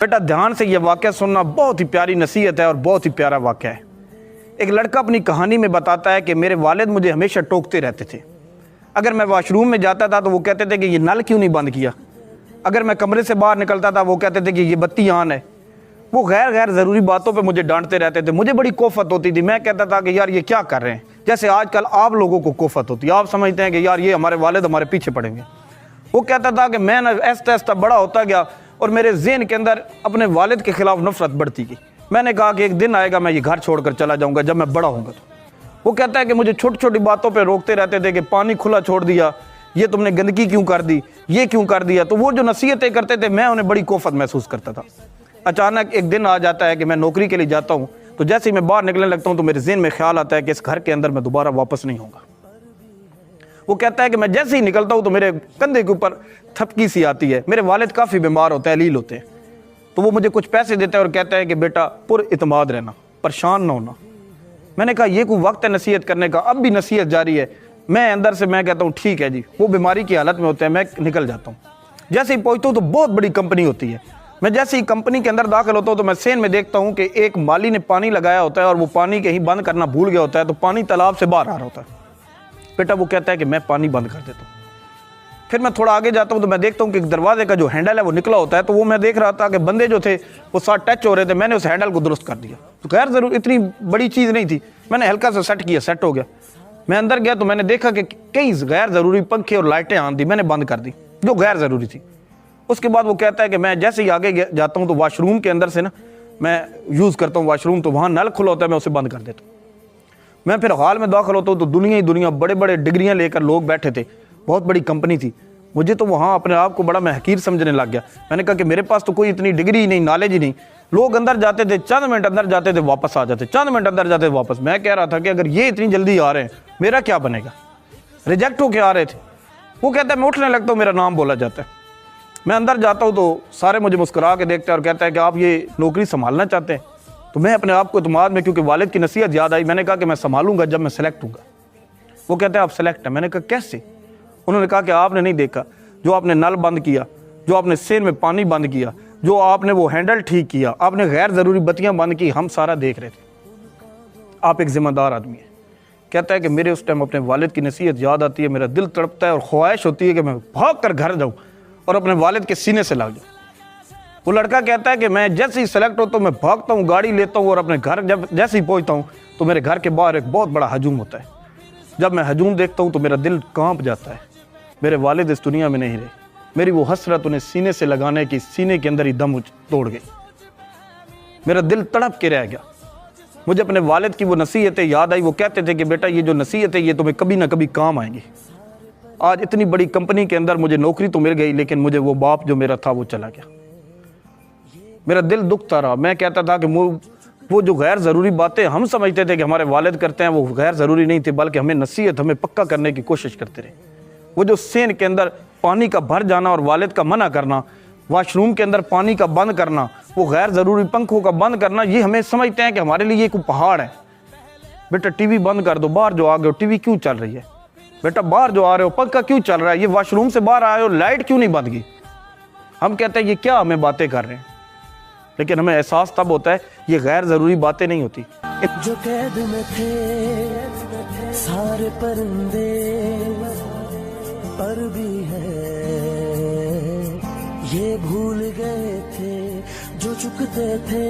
बेटा ध्यान से ये वाक़या सुनना, बहुत ही प्यारी नसीहत है और बहुत ही प्यारा वाक़या है। एक लड़का अपनी कहानी में बताता है कि मेरे वालिद मुझे हमेशा टोकते रहते थे। अगर मैं वॉशरूम में जाता था तो वो कहते थे कि ये नल क्यों नहीं बंद किया। अगर मैं कमरे से बाहर निकलता था वो कहते थे कि ये बत्ती ऑन है। वो गैर ज़रूरी बातों पे मुझे डांटते रहते थे। मुझे बड़ी कोफत होती थी। मैं कहता था कि यार ये क्या कर रहे हैं, जैसे आजकल आप लोगों को कोफत होती है। आप समझते हैं कि यार ये हमारे वालिद हमारे पीछे पड़ेंगे। वो कहता था कि मैं ना ऐसा ऐसा बड़ा होता गया और मेरे ज़हन के अंदर अपने वालिद के ख़िलाफ़ नफ़रत बढ़ती गई। मैंने कहा कि एक दिन आएगा मैं ये घर छोड़कर चला जाऊँगा जब मैं बड़ा होऊंगा। तो वो कहता है कि मुझे छोटी छोटी बातों पे रोकते रहते थे कि पानी खुला छोड़ दिया, ये तुमने गंदगी क्यों कर दी, ये क्यों कर दिया। तो वो जो नसीहतें करते थे मैं उन्हें बड़ी कोफत महसूस करता था। अचानक एक दिन आ जाता है कि मैं नौकरी के लिए जाता हूँ, तो जैसे ही मैं बाहर निकलने लगता हूँ तो मेरे ज़हन में ख्याल आता है कि इस घर के अंदर मैं दोबारा वापस नहीं होऊंगा। वो कहता है कि मैं जैसे ही निकलता हूँ तो मेरे कंधे के ऊपर थपकी सी आती है। मेरे वालिद काफ़ी बीमार होते हैं, अलील होते हैं। तो वो मुझे कुछ पैसे देता है और कहता है कि बेटा पुरइतमाद रहना, परेशान ना होना। मैंने कहा ये कोई वक्त है नसीहत करने का, अब भी नसीहत जारी है। मैं अंदर से मैं कहता हूँ ठीक है जी। वो बीमारी की हालत में होते हैं, मैं निकल जाता हूँ। जैसे ही पहुँचता हूँ तो बहुत बड़ी कंपनी होती है। मैं जैसे ही कंपनी के अंदर दाखिल होता हूँ तो मैं सेन में देखता हूँ कि एक माली ने पानी लगाया होता है और वो पानी कहीं बंद करना भूल गया होता है, तो पानी तालाब से बाहर आ रहा होता है। बेटा वो कहता है कि मैं पानी बंद कर देता हूँ। फिर मैं थोड़ा आगे जाता हूँ तो मैं देखता हूँ कि दरवाजे का जो हैंडल है वो निकला होता है। तो वो मैं देख रहा था कि बंदे जो थे वो साथ टच हो रहे थे। मैंने उस हैंडल को दुरुस्त कर दिया। तो खैर ज़रूर इतनी बड़ी चीज़ नहीं थी, मैंने हल्का सा सेट किया, सेट हो गया। मैं अंदर गया तो मैंने देखा कि कई गैर ज़रूरी पंखे और लाइटें ऑन थी, मैंने बंद कर दी जो गैर ज़रूरी थी। उसके बाद वो कहता है कि मैं जैसे ही आगे जाता हूँ तो वाशरूम के अंदर से ना मैं यूज़ करता हूँ वाशरूम, तो वहाँ नल खुला होता है, मैं उसे बंद कर देता हूँ। मैं फिर हॉल में दाखिल होता हूँ तो दुनिया ही दुनिया बड़े बड़े डिग्रियाँ लेकर लोग बैठे थे, बहुत बड़ी कंपनी थी। मुझे तो वहाँ अपने आप को बड़ा मैं हकीर समझने लग गया। मैंने कहा कि मेरे पास तो कोई इतनी डिग्री ही नहीं, नॉलेज ही नहीं। लोग अंदर जाते थे, चंद मिनट अंदर जाते थे, वापस आ जाते, चंद मिनट अंदर जाते वापस। मैं कह रहा था कि अगर ये इतनी जल्दी आ रहे हैं मेरा क्या बनेगा। रिजेक्ट होके आ रहे थे। वो कहता है मैं उठने लगता हूँ, मेरा नाम बोला जाता है। मैं अंदर जाता हूँ तो सारे मुझे मुस्कुरा के देखते हैं और कहता है कि आप ये नौकरी संभालना चाहते हैं। तो मैं अपने आप को इत्मीनान में, क्योंकि वालिद की नसीहत याद आई, मैंने कहा कि मैं संभालूंगा जब मैं सेलेक्ट हूँगा। वो कहते हैं आप सेलेक्ट हैं। मैंने कहा कैसे। उन्होंने कहा कि आपने नहीं देखा, जो आपने नल बंद किया, जो आपने सेन में पानी बंद किया, जो आपने वो हैंडल ठीक किया, आपने गैर ज़रूरी बत्तियाँ बंद की, हम सारा देख रहे थे। आप एक ज़िम्मेदार आदमी हैं। कहता है कि मेरे उस टाइम अपने वालिद की नसीहत याद आती है, मेरा दिल तड़पता है और ख्वाहिश होती है कि मैं भाग कर घर जाऊँ और अपने वालिद के सीने से लग जाऊँ। वो लड़का कहता है कि मैं जैसे ही सेलेक्ट होता हूँ मैं भागता हूँ, गाड़ी लेता हूँ और अपने घर जब जैसे ही पहुँचता हूँ तो मेरे घर के बाहर एक बहुत बड़ा हजूम होता है। जब मैं हजूम देखता हूँ तो मेरा दिल कांप जाता है। मेरे वालिद इस दुनिया में नहीं रहे। मेरी वो हसरत उन्हें सीने से लगाने की सीने के अंदर ही दम तोड़ गई। मेरा दिल तड़प के रह गया। मुझे अपने वालिद की वो नसीहतें याद आई। वो कहते थे कि बेटा ये जो नसीहतें ये तुम्हें कभी ना कभी काम आएंगी। आज इतनी बड़ी कंपनी के अंदर मुझे नौकरी तो मिल गई, लेकिन मुझे वो बाप जो मेरा था वो चला गया। मेरा दिल दुखता रहा। मैं कहता था कि वो जो गैर ज़रूरी बातें हम समझते थे कि हमारे वालिद करते हैं वो गैर ज़रूरी नहीं थे, बल्कि हमें नसीहत, हमें पक्का करने की कोशिश करते रहे। वो जो सेन के अंदर पानी का भर जाना और वालिद का मना करना, वॉशरूम के अंदर पानी का बंद करना, वो गैर ज़रूरी पंखों का बंद करना, ये हमें समझते हैं कि हमारे लिए कोई पहाड़ है। बेटा टीवी बंद कर दो, बाहर जो आ गए हो टीवी क्यों चल रही है। बेटा बाहर जो आ रहे हो पंखा क्यों चल रहा है। ये वॉशरूम से बाहर आए हो लाइट क्यों नहीं बंद की। हम कहते हैं ये क्या हमें बातें कर रहे हैं, लेकिन हमें एहसास तब होता है ये गैर ज़रूरी बातें नहीं होती। जो कैद में थे सारे परिंदे पर भी है, ये भूल गए थे जो चुकते थे